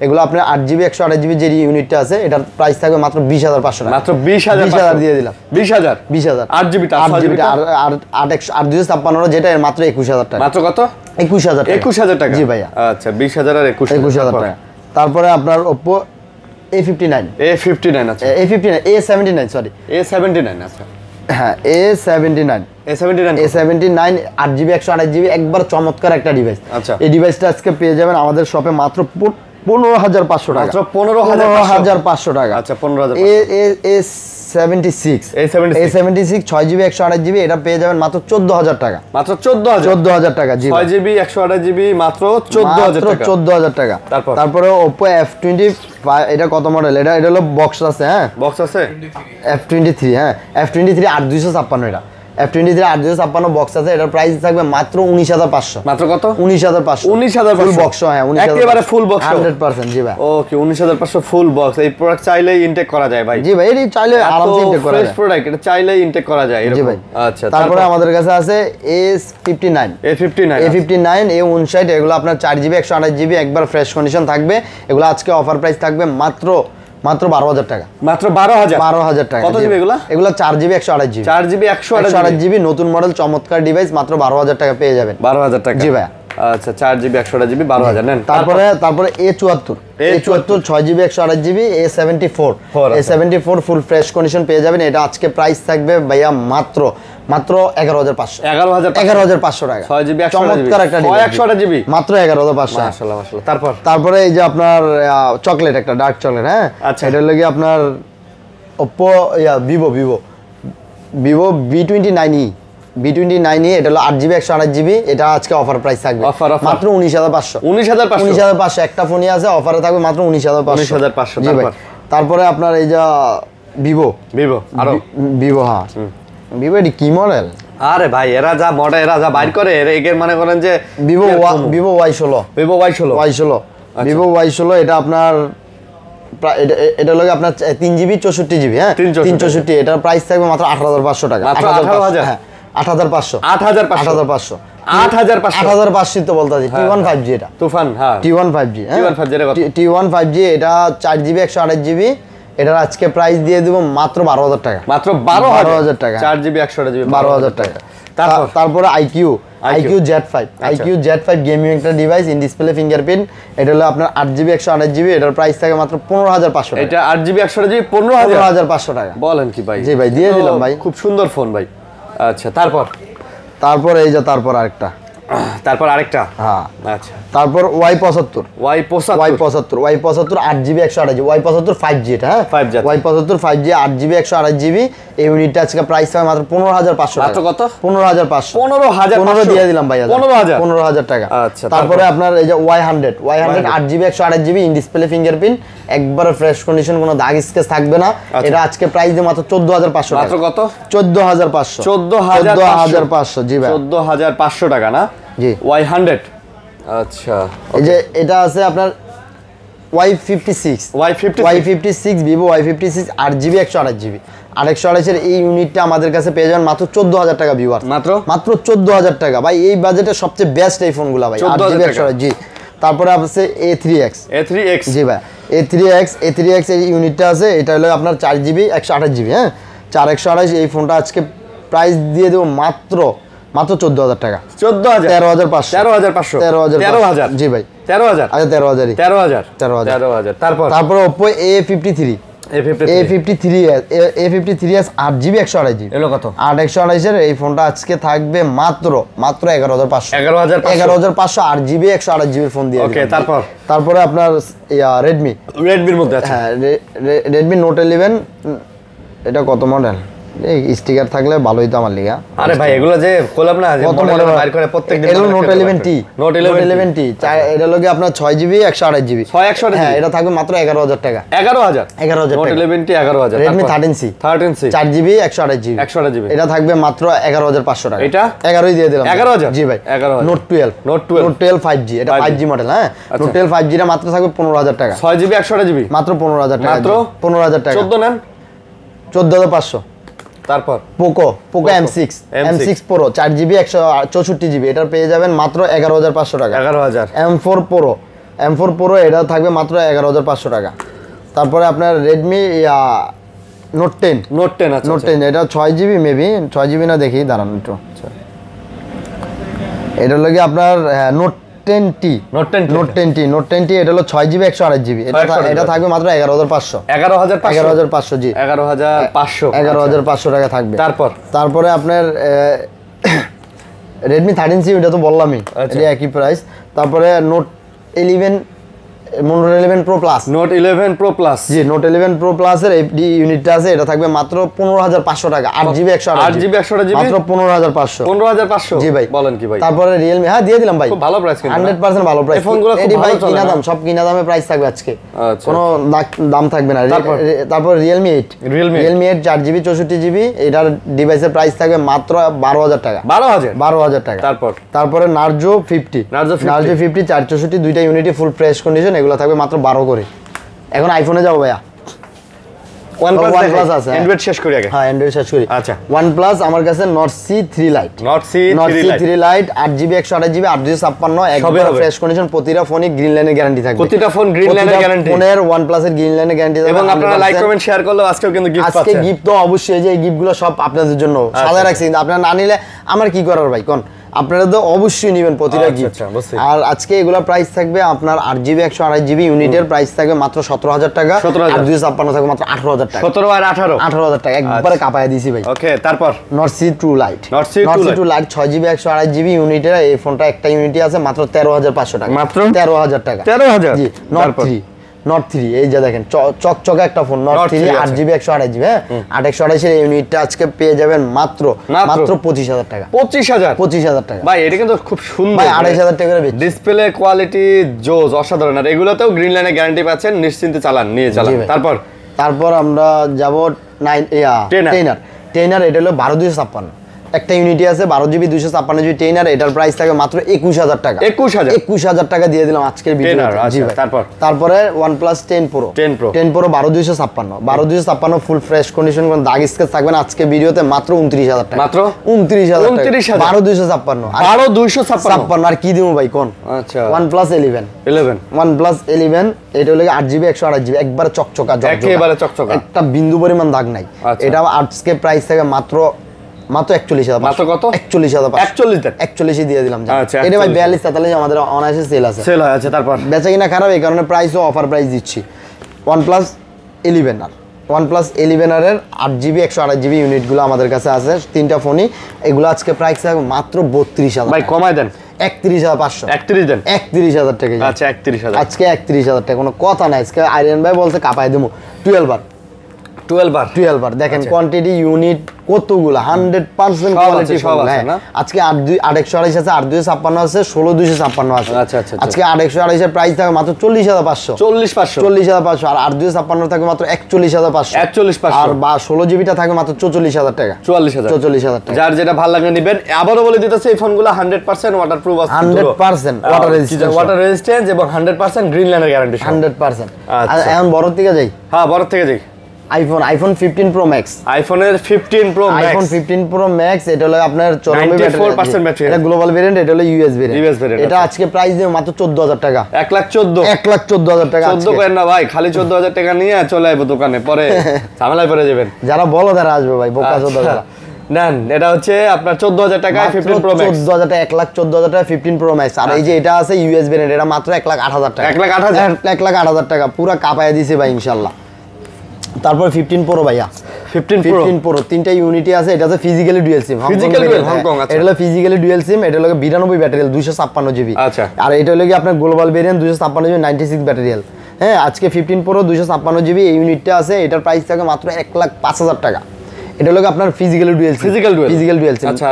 এগুলো আপনার 8GB 128GB যে ইউনিটটা আছে এটার প্রাইস থাকবে মাত্র 20500 টাকা। মাত্র 20000 দিয়ে দিলাম। 20000 8GB আর 8256 যেটা এর মাত্র 21000 টাকা। মাত্র কত? 21000 টাকা। জি ভাইয়া। আচ্ছা, 20000 আর 21000 টাকা। তারপরে আপনার Oppo A59 আচ্ছা, A79 সরি A79 আচ্ছা। হ্যাঁ, A79 8GB 128GB একবার চমৎকার একটা ডিভাইস। আচ্ছা, এই ডিভাইসটা আজকে পেয়ে যাবেন আমাদের শপে মাত্র 15,500 টাকা, মাত্র 15,500 টাকা। আচ্ছা 15,000 A76 6GB 128GB এটা পেয়ে যাবেন মাত্র 14,000 টাকা, মাত্র 14,000 টাকা। জি 6GB 128GB মাত্র 14,000 টাকা, 14,000 টাকা। তারপরে Oppo F25 এটা কত মডেল? এটা হলো বক্স আছে, হ্যাঁ বক্স আছে। F23, হ্যাঁ F23 8256 এটা F23 8256 বক্স আছে। এটার প্রাইস থাকবে মাত্র 19,500। মাত্র কত? 19,500। 19,500 ফুল বক্স, হ্যাঁ 19,000 একেবারে ফুল বক্স 100%। জি ভাই, ওকে 19,500 ফুল বক্স। এই প্রোডাক্ট চাইলেই ইনটেক করা যায় ভাই। জি ভাই, এই চাইলে আরামসে ইনটেক করা যায়। ফ্রেশ প্রোডাক্ট, এটা চাইলেই ইনটেক করা যায় এরকম। জি ভাই। আচ্ছা তারপরে আমাদের কাছে আছে A59 A59 এগুলো আপনার 4GB 128GB একবার ফ্রেশ কন্ডিশন থাকবে। এগুলো আজকে অফার প্রাইস থাকবে মাত্র 12,000 টাকা, মাত্র 12,000 টাকা। কত জিবি এগুলো? এগুলো 4GB 128GB 4GB 128GB নতুন মডেল চমৎকার ডিভাইস, মাত্র 12,000 টাকা পেয়ে যাবেন। 12,000 টাকা। জি ভাই। আচ্ছা 4GB 128GB 12,000 নেন। তারপরে A74 6GB 128GB A74 full fresh condition পেয়ে যাবেন। এটা আজকে প্রাইস থাকবে ভাইয়া মাত্র 11,500 টাকা। 6GB 128GB চমৎকার একটা 128GB মাত্র 11,500। মাশাআল্লাহ মাশাআল্লাহ। তারপরে এই যে আপনার চকলেট, একটা ডার্ক চকলেট, হ্যাঁ আচ্ছা। এটা লাগি আপনার Oppo Vivo V29e এটা হলো 8GB 128GB এটা আজকে অফার প্রাইস থাকবে মাত্র 19,500 একটা ফোনই আছে অফারে থাকবে মাত্র 19,500। জি ভাই। তারপরে আপনার এই যে ভিভো হ্যাঁ ভিভো এটি কি মডেল? আরে ভাই এরা যা মডেল এরা যা বাইর করে এর মনে করেন যে ভিভো Y16 ভিভো Y16 এটা আপনার এটা লাগে আপনার 3GB 64GB, হ্যাঁ 364 এটার প্রাইস থাকবে মাত্র 18,500 টাকা। মাত্র 18,000? হ্যাঁ 8,500 তো বলতাছি। T1 5G এটা তুফান, হ্যাঁ T1 5G, হ্যাঁ T1 5G এটা 4GB 128GB এটার আজকে প্রাইস দিয়ে দেব মাত্র 12,000 টাকা, মাত্র 12,000 টাকা। 4GB 128GB 12,000 টাকা। তারপরে IQ Z5 গেমিং একটা ডিভাইস, ইন ডিসপ্লে ফিঙ্গারপ্রিন্ট। এটা হলো আপনার 8GB 128GB এটার প্রাইস থাকে মাত্র 15,500 টাকা। এটা 8GB 128GB 15,500 টাকা। বলেন কি ভাই? জি ভাই, দিয়ে দিলাম ভাই। খুব সুন্দর ফোন ভাই। আচ্ছা তারপর এই যে তারপর আরেকটা হ্যাঁ আচ্ছা তারপর Y75 8GB 128GB Y75 5G এটা, হ্যাঁ Y75 5G 8GB 128GB এই ইউনিটটা আজকে প্রাইস হবে মাত্র 15,500 টাকা। মাত্র কত? 15,500 15,500 দিয়ে দিলাম ভাই। 15,000 টাকা। আচ্ছা তারপরে আপনার এই যে Y100 8GB 128GB in display fingerprint একবারে ফ্রেশ কন্ডিশন, কোনো দাগ স্কেচ থাকবে না। এটা আজকে প্রাইস দিয়ে মাত্র 14,500 টাকা। মাত্র কত? 14,500 জি ভাই 14,500 টাকা না? জি Y100 আচ্ছা। এই যে এটা আছে আপনার Y56 Vivo Y56 8GB 128GB 128 এর এই ইউনিটটা আমাদের কাছে পেয়ে যাবেন মাত্র 14,000 টাকা ভিউয়ার, মাত্র 14,000 টাকা ভাই। এই বাজেটে সবচেয়ে বেস্ট এই ফোনগুলো ভাই 8GB 128GB। তারপরে আছে A3X জি ভাই A3X এই ইউনিটটা আছে, এটা হলো আপনার 4GB 128GB, হ্যাঁ 4/128 এই ফোনটা আজকে প্রাইস দিয়ে দেব মাত্র 14,000 টাকা। 13,500 জি ভাই 13,000 আচ্ছা 13,000 তারপর Oppo A53s 8GB 128GB এলো কত? 8/128 এর এই ফোনটা আজকে থাকবে মাত্র 11,500 8GB 128GB ফোন দিয়ে। ওকে তারপরে আপনার রেডমির মধ্যে আছে, হ্যাঁ Redmi Note 11 এটা কত মডেল? এই স্টিকার থাকলে ভালোই তো আমার লিগা। আরে ভাই এগুলো যে কোলাব না যে মডেল বাইর করে প্রত্যেকদিন। এটা Note 11T এটা লগে আপনার 6GB 128GB হ্যাঁ এটা থাকবে মাত্র 11,000 টাকা। 11,000 Note 11T 11,000। Redmi 13C 4GB 128GB এটা থাকবে মাত্র 11,500 টাকা। এটা 11ই দিয়ে দিলাম 11,000 জি ভাই। Note 12 5G এটা 5G মডেল, হ্যাঁ Note 12 5G টা মাত্র থাকবে 15,000 টাকা। 6GB 128GB মাত্র 15,000 টাকা, মাত্র 15,000 টাকা। 14 নেন 14,500। তারপর Poco M6 Pro 4GB 164GB এটা পেয়ে যাবেন মাত্র 11,500 টাকা। 11,000। M4 Pro এটা থাকবে মাত্র 11,500 টাকা। তারপরে আপনার Redmi Note 10 এটা 6GB মেবি 6GB না দেখি দাঁড়ান একটু। এটা লাগে আপনার Note 10T এটা হলো 6GB 128GB এটা থাকবে মাত্র 11,500 জি 11,500 টাকা থাকবে। তারপরে আপনার Redmi 13C এটা তো বললামই, এটা একই প্রাইস। তারপরে Note 11 Note 11 Pro Plus, Note 11 Pro Plus, G Note 11 Pro Plus এর এই ইউনিটটা আছে, এটা থাকবে মাত্র 15500 টাকা, 8GB 8GB 128GB মাত্র 15500। 15500 জি ভাই, বলেন কি ভাই? তারপরে Realme, হ্যাঁ দিয়ে দিলাম ভাই, খুব ভালো প্রাইস কিন্তু 100% ভালো প্রাইস। এই ফোনগুলো খুব ভালো চলে, কিনা দাম, সব কিনা দামে প্রাইস থাকবে আজকে, আচ্ছা, কোনো দাম থাকবে না। তারপর Realme 8, Realme 8 4GB 64GB, এটার ডিভাইসের প্রাইস থাকবে মাত্র 12000 টাকা, 12000 টাকা। তারপরে Narzo 50, Narzo 50 464 দুইটা ইউনিটি ফুল ফ্রেশ কন্ডিশন, এগুলো থাকবে মাত্র 12 করে। এখন আইফোনে যাবো ভাইয়া, OnePlus আছে, অ্যান্ড্রয়েড শেষ করি আগে। হ্যাঁ অ্যান্ড্রয়েড শেষ করি। আচ্ছা, OnePlus আমার কাছে Nord C3 Lite, Nord C3 Lite 8GB 128GB 856 একবার ফ্রেশ কন্ডিশন, প্রতিটা ফোনে গ্রিন লাইনের গ্যারান্টি থাকবে, প্রতিটা ফোন গ্রিন লাইনের গ্যারান্টি, ফোনের OnePlus এর গ্রিন লাইনের গ্যারান্টি থাকবে। এবং আপনারা লাইক কমেন্ট শেয়ার করলে আজকেও কিন্তু গিফট পাচ্ছেন। আজকে গিফট তো অবশ্যই, যে এই গিফটগুলো সব আপনাদের জন্য সাজায় রাখছি, কিন্তু আপনারা না নিলে আমার কি করার ভাই কোন, আপনারা তো অবশ্যই নেবেন প্রতিটা গিফট। আর আজকে এগুলা প্রাইস থাকবে আপনার 8GB 128GB ইউনিটের প্রাইস থাকবে মাত্র 17000 টাকা, আর 256 থাকবে মাত্র 18000 টাকা। 17 আর 18000 টাকা একবারে কাপায় দিয়েছি ভাই। ওকে, তারপর Nord C2 Lite, Nord C2 Lite 6GB 128GB ইউনিটের, এই ফোনটা একটা ইউনিটি আছে মাত্র 13500 টাকা, মাত্র 13000 টাকা। 13000 জি। Nord 3 এই যে দেখেন চকচকে একটা ফোন, Nord 3 8GB 128GB, হ্যাঁ 8128 এর ইউনিটটা আজকে পেয়ে যাবেন মাত্র 25000 টাকা, 25000 টাকা ভাই। এটা কিন্তু খুব সুন্দর ভাই, 28000 টাকা করে ডিসপ্লে কোয়ালিটি জোস, অসাধারণ। আর এগুলোতেও গ্রিন লাইনের গ্যারান্টি পাচ্ছেন, নিশ্চিন্তে চালান, নিয়ে চালান। তারপর আমরা যাব 10 এটা হলো 12256, একটা ইউনিটি আছে 12GB 256GB 10 এটার প্রাইস থাকে মাত্র 21000 টাকা, 21000 টাকা দিয়ে দিলাম আজকের ভিডিওতে। জি ভাই। তারপরে OnePlus 10 Pro 12256 full fresh condition, কোন দাগ স্কেচ থাকবে না আজকে ভিডিওতে, মাত্র 29000 টাকা, মাত্র 29000 টাকা, 12256 আর কি দিব ভাই কোন। আচ্ছা, OnePlus 11 এটা হলো 8GB 128GB একবারে চকচকা, একেবারে চকচকা, একটা বিন্দু পরিমাণ দাগ নাই। এটা আজকে প্রাইস থাকে মাত্র 41000। মাত্র কত? 41000 দিয়ে দিলাম। এটা ভাই 42-43 আমাদের অনায়াসে সেল আছে, তারপর বেচা কিনা খারাপ, এই কারণে প্রাইসও অফার প্রাইস দিচ্ছি। OnePlus 11 এর 8GB 128GB ইউনিটগুলো আমাদের কাছে আছে, তিনটা ফোনই, এগুলো আজকে প্রাইস থাকবে মাত্র 32000 ভাই, কমায় দেন 31500, 31000 টাকা। আচ্ছা, 31000 আজকে 31000 টাকা, কোনো কথা নাই। আজকে আরিয়ান ভাই বলতে কাপাই দেবো 12 বার দেখেন, কোয়ান্টিটি ইউনিট কতগুলো, 100% কোয়ালিটি সব আছে না। আজকে 8128 আছে, 8256 আছে, 16256 আছে। আজকে 8128 এর প্রাইস থাকে মাত্র 40500, আর 8256 থাকে মাত্র 41500, আর 16GBটা থাকে মাত্র 44000 টাকা, 44000 টাকা। যার যেটা ভালো লাগে নেবেন। আবারও বলে দিতেছে এই ফোনগুলো 100% ওয়াটারপ্রুফ আছে, 100% ওয়াটার রেজিস্ট্যান্স এবং 100% গ্রিন লাইনের গ্যারান্টি, 100%। আর এখন বড় থেকে যাই, হ্যাঁ বড় থেকে যাই। আইফোন 15 Pro Max, আইফোনের 15 Pro Max, iPhone 15 Pro Max এটা হলো আপনার 94% ব্যাটারি, এটা গ্লোবাল ভেরিয়েন্ট, এটা হলো ইউএস ভেরিয়েন্ট। এটা আজকে প্রাইস দিয়ে মাত্র 14000 টাকা, 1,14,000 টাকা। 14 করেন না ভাই, খালি 14000 টাকা নিয়ে চলে আইবো দোকানে, পরে ঝামেলায় পড়ে যাবেন। যারা বলো তারা আসবে ভাই, বোকা চোদা নেন। এটা হচ্ছে আপনার 14000 টাকায় 15 Pro Max, 14000 টাকা, 1,14,000 টাকা 15 Pro Max। আর এই যে এটা আছে ইউএস ভেরিয়েন্ট, এটা মাত্র 1,08,000 টাকা, 1,08,000 টাকা, পুরো কাপায় দিছে ভাই ইনশাআল্লাহ। তারপর 15 Pro ভাইয়া, 15 Pro তিনটা ইউনিটি আছে, এটা আছে ফিজিক্যালি ডুয়াল সিম, হংকং। আচ্ছা, এটা হলো ফিজিক্যালি ডুয়াল সিম, এটা হলো 92 ব্যাটারি, 256GB। আচ্ছা, আর এটা হলো কি আপনার গ্লোবাল ভেরিয়েন্ট, 256GB 96 ব্যাটারি। হ্যাঁ, আজকে 15 Pro 256GB এই ইউনিটটা আছে, এটার প্রাইস থাকে মাত্র 1,05,000 টাকা। এটা হলো আপনার ফিজিক্যালি ডুয়াল সিম,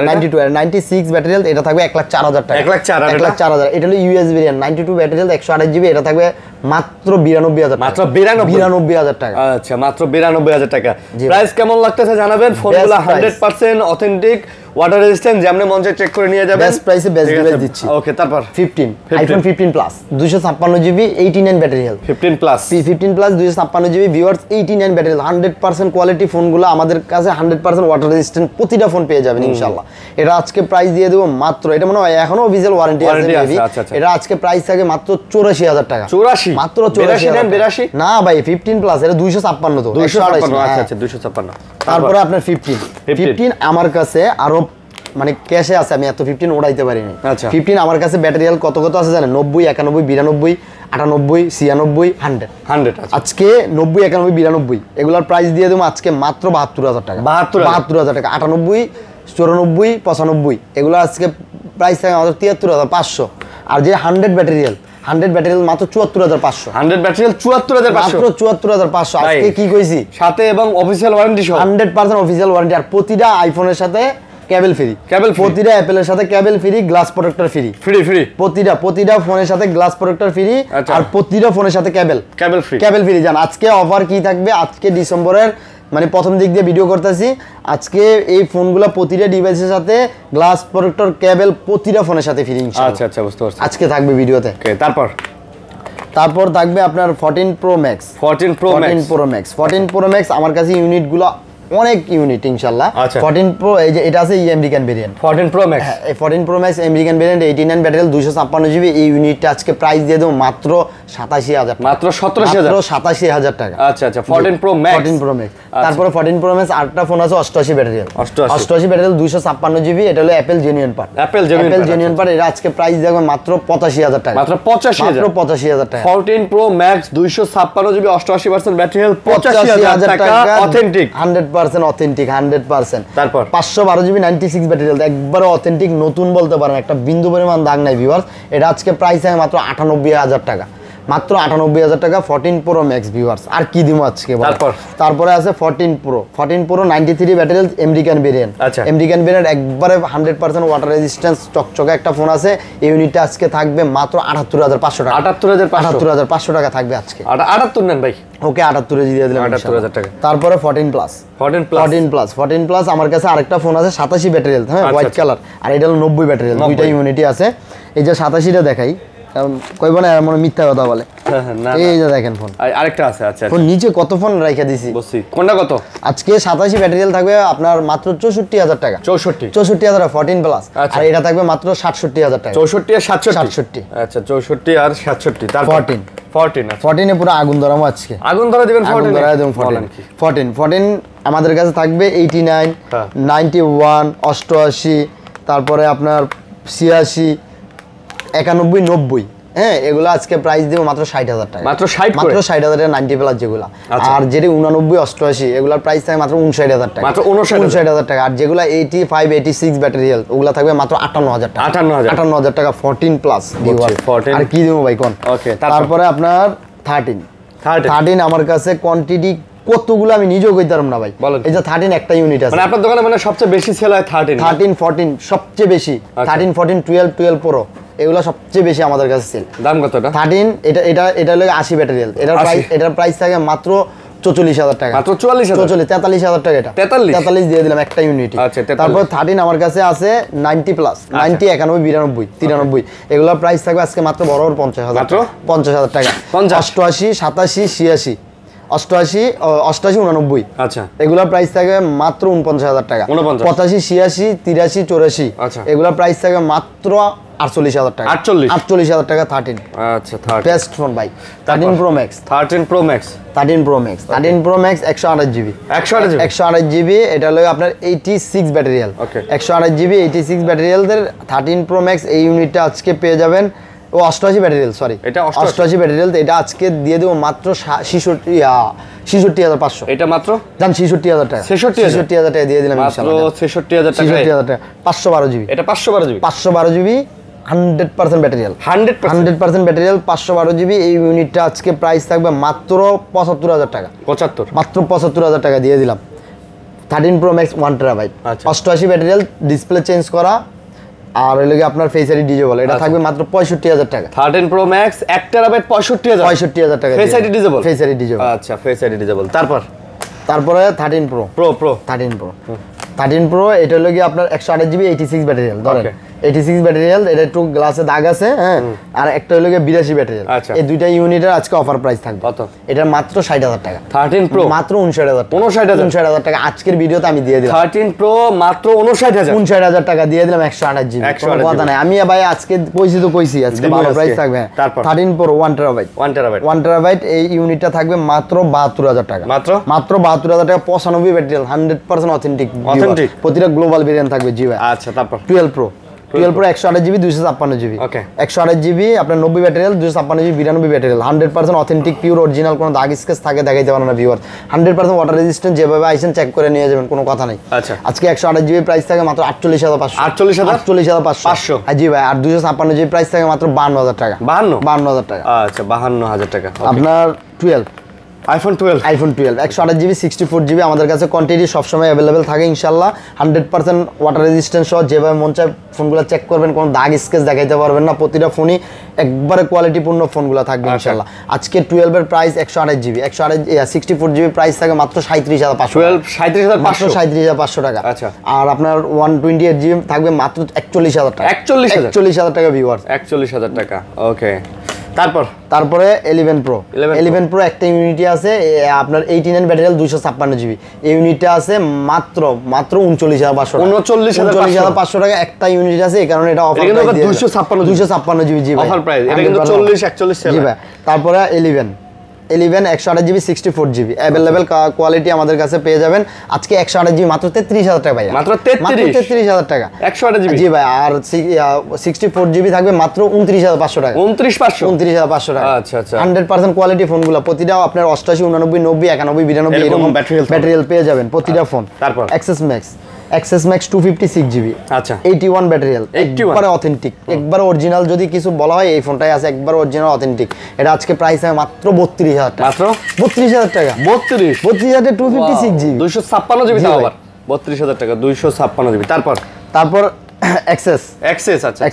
92 আর 96 ব্যাটারি, এটা থাকবে 1,04,000 টাকা, 1,04,000। এটা হলো ইউএস ভেরিয়েন্ট 92 ব্যাটারি 128GB, এটা থাকবে মাত্র 92,000, মাত্র 92,000 টাকা। আচ্ছা, মাত্র 92,000 টাকা। প্রাইস কেমন লাগতেছে জানাবেন। ফোনগুলো 100% অথেন্টিক, ওয়াটার রেজিস্ট্যান্ট, যেমন মন চায় চেক করে নিয়ে যাবেন, বেস্ট প্রাইসে বেস্ট ডিভাইস দিচ্ছি। ওকে, তারপর iPhone 15 plus 256GB 89 battery health, 15 plus 256GB viewers 89 battery, 100% quality ফোনগুলো আমাদের কাছে 100% ওয়াটার রেজিস্ট্যান্ট প্রতিটা ফোন পেয়ে যাবেন ইনশাআল্লাহ। এটা আজকে প্রাইস দিয়ে দেব মাত্র, এটা মনে হয় এখনো অফিশিয়াল ওয়ারেন্টি আছে মেবি। এটা আজকে প্রাইস থাকে মাত্র 84,000 টাকা, 84, মাত্র 84 না ভাই, 15 প্লাস, এটা 256 তো 256। আচ্ছা, 256। তারপরে আপনার 15 আমার কাছে আরো মানে ক্যাশে আছে, আমি এত 15 ওড়াইতে পারিনি। 15 আমার কাছে ব্যাটারি হেলথ কত আছে জানেন? 90, 91, 92, 98, 96, 100। আজকে 90, 91, 92 এগুলোর প্রাইস দিয়ে দেবো আজকে মাত্র 72,000 টাকা, 72,000 টাকা। 98, 94, 95 এগুলো আজকে প্রাইস থাকে আমাদের 73,500। আর যে 100 ব্যাটারি হেলথ 100 ব্যাটারি মাত্র 74,500। 100 ব্যাটারি 74,500 মাত্র 74,500। আজকে কি কইছি, সাথে এবং অফিশিয়াল ওয়ারেন্টি সহ 100% অফিশিয়াল ওয়ারেন্টি। আর প্রতিটা আইফোনের সাথে কেবল ফ্রি, প্রতিটা অ্যাপেলের সাথে কেবল ফ্রি, গ্লাস প্রোটেক্টর ফ্রি, প্রতিটা ফোনের সাথে গ্লাস প্রোটেক্টর ফ্রি, আর প্রতিটা ফোনের সাথে কেবল ফ্রি। জান আজকে অফার কি থাকবে, আজকে ডিসেম্বরের মানে প্রথম দিক দিয়ে ভিডিও করতেছি, আজকে এই ফোনগুলো প্রতিটা ডিভাইসের সাথে গ্লাস প্রোটেক্টর কেবল প্রতিটা ফোনের সাথে ফ্রি ইনশাআল্লাহ। আচ্ছা আচ্ছা, বুঝতে পারছি। আজকে থাকবে ভিডিওতে। ওকে, তারপর থাকবে আপনার 14 Pro Max। 14 Pro Max আমার কাছে ইউনিটগুলো অনেক ইউনিট ইনশাআল্লাহ। 14 Pro এই যে এটা আছে আমেরিকান ভেরিয়েন্ট 14 Pro Max। এই 14 Pro Max American variant 89 battery 256 GB. এই ইউনিটটা আজকে প্রাইস দিয়ে দেব মাত্র 87,000 টাকা, মাত্র 87,000 টাকা। আচ্ছা আচ্ছা, 14 Pro Max। তারপরে 14 Pro Max আরেকটা ফোন আছে 88 ব্যাটারি 88 ব্যাটারি 256 জিবি। এটা হলো Apple genuine part, genuine part. এটা আজকে প্রাইস দেব মাত্র 85,000 টাকা, মাত্র 85,000 টাকা। 14 Pro Max 256 GB 88% battery health 85,000 টাকা, অথেন্টিক 100% অথেন্টিক 100%। তারপর 512 জিবি 96 ব্যাটারি হেলথ, একবারে অথেন্টিক নতুন বলতে পারেন, একটা বিন্দু পরিমাণ দাগ নাই ভিউয়ার্স। এটা আজকে প্রাইস আছে মাত্র 98,000 টাকা, মাত্র 98,000 টাকা 14 Pro Max ভিউয়ার্স। আর কি দিমু আজকে? তারপরে আছে 14 Pro 93 battery health American variant. American variant একবারে 100% ওয়াটার রেজিস্ট্যান্স চকচকে একটা ফোন আছে। এই ইউনিটটা আজকে থাকবে মাত্র 78,500 টাকা, 78,500 টাকা থাকবে আজকে। 78 নেন ভাই। ওকে 78 দিয়ে দিলাম 78,000 টাকা। তারপরে 14 প্লাস আমার কাছে আরেকটা ফোন আছে 87 ব্যাটারি হেলথ, হ্যাঁ হোয়াইট কালার, আর এটা হলো 90 ব্যাটারি হেলথ। দুইটা ইউনিটই আছে। এই যে 87টা দেখাই, কইব না মনে মিথ্যা কথা বলে। এই যে দেখেন ফোন আরেকটা আছে। আচ্ছা, ফোন নিচে কত ফোন রাইখা দিছি, বুঝছি। কোনটা কত? আজকে 87 ব্যাটারি হেলথ থাকবে আপনার মাত্র 64,000 টাকা। 64,000 14 প্লাস। আর এটা থাকবে মাত্র 67,000 টাকা। 64 আর 67। আচ্ছা, 64 আর 67। তারপর 14 এ পুরো আগুন ধরামো আজকে। আগুন ধরা দিবেন 14 ধরা দেব 14 আমাদের কাছে থাকবে 89 91 88, তারপরে আপনার 86 91 90, হ্যাঁ এগুলো আজকে প্রাইস দেব মাত্র 60,000 টাকা, মাত্র 60,000 টাকা 90 প্লাস যেগুলো। আর যেটা 89 88 এগুলোর প্রাইস থাকে মাত্র 59,000 টাকা, মাত্র 59,000 টাকা। আর যেগুলো 85 86 ব্যাটারি হেলথ ওগুলো থাকবে মাত্র 58,000 টাকা, 58,000 টাকা 14 প্লাস। আর কি দেবো ভাই কোন? ওকে, তারপরে আপনার 13 আমার কাছে কোয়ান্টিটি কতগুলো আমি নিজেও কইতে পারব না ভাই। এই যে 13 একটা ইউনিট আছে মানে আপনার দোকানে, মানে সবচেয়ে বেশি সেল হয় 13 14 সবচেয়ে বেশি। 13 14 12 Pro এগুলো সবচেয়ে বেশি আমাদের কাছে সেল। দাম কতটা? 13 এটা হলো 80 ব্যাটারি হেলথ। এটার প্রাইস থাকে মাত্র 44,000 টাকা, মাত্র 43,000 টাকা। এটা 43 দিয়ে দিলাম একটা ইউনিট। তারপর 13 আমার কাছে আছে 90 প্লাস, 90 91 92 93 এগুলোর প্রাইস থাকবে আজকে মাত্র বড় 50,000 টাকা, 50,000 টাকা। 88 87 86 88 88 89, আচ্ছা এগুলোর প্রাইস থাকে মাত্র 49,000 টাকা। 85 86 83 84 এগুলোর প্রাইস থাকে মাত্র 48,000 টাকা, 48,000 টাকা 13। আচ্ছা, বেস্ট ফোন ভাই 13 Pro Max। 13 Pro Max 128 GB 128 GB. এটা হলো আপনার 86 ব্যাটারি হেলথ, 128 জিবি 86 ব্যাটারি হেলথের 13 Pro Max। এই ইউনিটটা আজকে পেয়ে যাবেন 88 ব্যাটারি হেলথ, সরি এটা 88 ব্যাটারি হেলথ। এটা আজকে দিয়ে দেবো মাত্র 66,500। এটা মাত্র জান 66,000 টাকা, 66,000 টাকা দিয়ে দিলাম ইনশাআল্লাহ। 66,000 টাকা, 66,000 টাকা 512 জিবি। এটা 512 GB 100% battery health, 100% battery health 512 GB. এই ইউনিটটা আজকে প্রাইস থাকবে মাত্র 75,000 টাকা, মাত্র 75,000 টাকা দিয়ে দিলাম। 13 Pro Max 1 TB 88 battery health, display change করা, আর ওই লাগে আপনার ফেস আইডি ডিজেবল। এটা থাকবে মাত্র 65,000 টাকা। 13 Pro Max 1 TB 65,000 টাকা ফেস আইডি ডিজেবল, আচ্ছা ফেস আইডি ডিজেবল। তারপরে 13 Pro 13 Pro এটা হলো কি আপনার 128 জিবি 86 ব্যাটারি হেলথ। ধরেন 86 ব্যাটারি হেলথ, এটা একটু গ্লাসে দাগ আছে, হ্যাঁ। আর একটা হলো কি 82 ব্যাটারি হেলথ। এই দুইটা ইউনিটের আজকে অফার প্রাইস থাকবে কত? এটা মাত্র 60,000 টাকা। 13 Pro মাত্র 59,000 টাকা আজকের ভিডিওতে আমি দিয়ে দিলাম। 13 Pro মাত্র 59,000 টাকা দিয়ে দিলাম 128 জিবি। কোনো কথা নাই, আমি ভাই আজকে কইছি আজকে ভালো প্রাইস থাকবে। 13 Pro 1 TB এই ইউনিটটা থাকবে মাত্র 72,000 টাকা, মাত্র 72,000 টাকা 95 ব্যাটারি হেলথ 100% অথেন্টিক। প্রতিটা গ্লোবাল ভেরিয়েন্ট থাকবে জি ভাই। আচ্ছা, তারপর 12 Pro 12 Pro 128 জিবি 256 জিবি ওকে 128 জিবি আপনার 90 ব্যাটারিয়াল 256 জিবি 92 ব্যাটারিয়াল 100% অথেন্টিক পিওর অরিজিনাল কোনো দাগ স্কেচ থাকে দেখাইতে পারবো না ভিউয়ার 100% ওয়াটার রেজিস্ট্যান্ট যেভাবে আইছেন চেক করে নিয়ে যাবেন কোনো কথা নাই আচ্ছা আজকে 128 জিবি প্রাইস থাকে মাত্র 48500 48500 জি ভাই আর 256 জিবি প্রাইস থাকে মাত্র 52000 টাকা 52000 টাকা আচ্ছা 52000 টাকা আপনার 12 আইফোন 12 128 জিবি 64 জিবি আমাদের কাছে কোয়ান্টিটি সবসময় অ্যাভেলেবেল থাকে ইনশাল্লাহ 100% ওয়াটার রেজিস্ট্যান্ট সহ যেভাবে মন চায় ফোনগুলো চেক করবেন কোনো দাগ স্কেচ দেখাইতে পারবেন না প্রতিটা ফোনই একবারে কোয়ালিটিপূর্ণ ফোনগুলো থাকবে ইনশাল্লাহ আজকে 12 এর প্রাইস 128 জিবি 64 জিবি প্রাইস থাকে মাত্র 37500 37500 টাকা আচ্ছা আর আপনার 128 জিবি থাকবে মাত্র 41000 টাকা 41000 টাকা ভিউয়ার্স 41000 টাকা ওকে তারপরে 11 Pro একটা ইউনিটি আছে আপনার 89 ব্যাটারিয়াল 256 জিবি এই ইউনিটটা আছে মাত্র 39500 টাকা একটা ইউনিট আছে এই কারণে এটা অফার প্রাইস 256 জিবি জি ভাই অফার প্রাইস এটা কিন্তু 40 41 জি ভাই তারপরে 11 128 জিবি 64 জিবি অ্যাভেলেবেল কোয়ালিটি আমাদের কাছে পেয়ে যাবেন আজকে 128 জিবি মাত্র 33000 টাকা ভাই মাত্র 33000 টাকা 128 জিবি জি ভাই আর 64 জিবি থাকবে মাত্র 29500 টাকা 29500 টাকা আচ্ছা আচ্ছা 100% কোয়ালিটি ফোনগুলো প্রতিটাও আপনার 88 89 90 91 92 এরকম ব্যাটারিয়াল পেয়ে যাবেন প্রতিটা ফোন তারপর Access Max 256 জিবি আচ্ছা 81 ব্যাটারিয়াল একবারে অথেন্টিক একবারে অরিজিনাল যদি কিছু বলা হয় এই ফোনটাই আছে একবারে অরিজিনাল অথেন্টিক এটা আজকে প্রাইস আছে মাত্র 32000 টাকা মাত্র 32000 টাকা 32000 256 জিবি 256 জিবি তাও আবার 32000 টাকা 256 জিবি তারপর Access আচ্ছা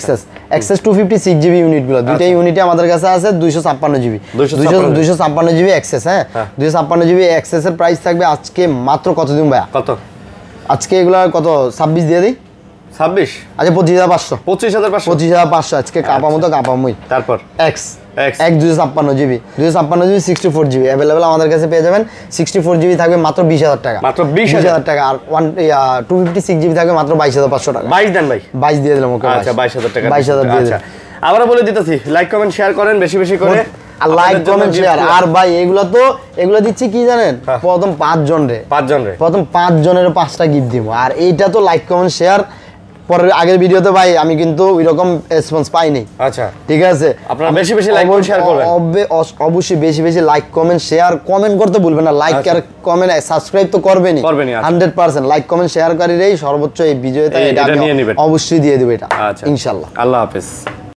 Access 256 জিবি ইউনিটগুলো দুইটা ইউনিটে আমাদের কাছে আছে 256 জিবি 256 জিবি Access হ্যাঁ 256 জিবি Access এর প্রাইস থাকবে আজকে মাত্র কত দিন ভাইয়া কত আজকে এগুলা কত 26 দিয়ে দিই 26 আচ্ছা 25500 25500 আজকে কাপা মতো কাপামই তারপর X 256 জিবি 64 জিবি অ্যাভেলেবেল আমাদের কাছে পেয়ে যাবেন 64 জিবি থাকবে মাত্র 20000 টাকা মাত্র 20000 টাকা আর 256 জিবি থাকবে মাত্র 22500 টাকা 22 দেন ভাই 22 দিয়ে দিলাম ওকে আচ্ছা 22000 টাকা 22000 দিয়ে আচ্ছা আবারো বলে দিতেছি লাইক কমেন্ট শেয়ার করেন বেশি বেশি করে আর লাইক কমেন্ট শেয়ার আর ভাই এগুলো দিচ্ছি কি জানেন প্রথম 5 জন রে প্রথম 5 জনের 5টা গিফট দিব আর এইটা তো লাইক কমেন্ট শেয়ার পরের আগের ভিডিওতে ভাই আমি কিন্তু ওইরকম রেসপন্স পাইনি আচ্ছা ঠিক আছে আপনারা বেশি বেশি লাইক কমেন্ট শেয়ার করবেন অবশ্যই বেশি বেশি লাইক কমেন্ট শেয়ার কমেন্ট করতে ভুলবেন না লাইক আর কমেন্ট সাবস্ক্রাইব তো করবেনই 100% লাইক কমেন্ট শেয়ার করিলেই সর্বোচ্চ এই বিজয়টা এটা আমি অবশ্যই দিয়ে দেব এটা ইনশাআল্লাহ আল্লাহ হাফেজ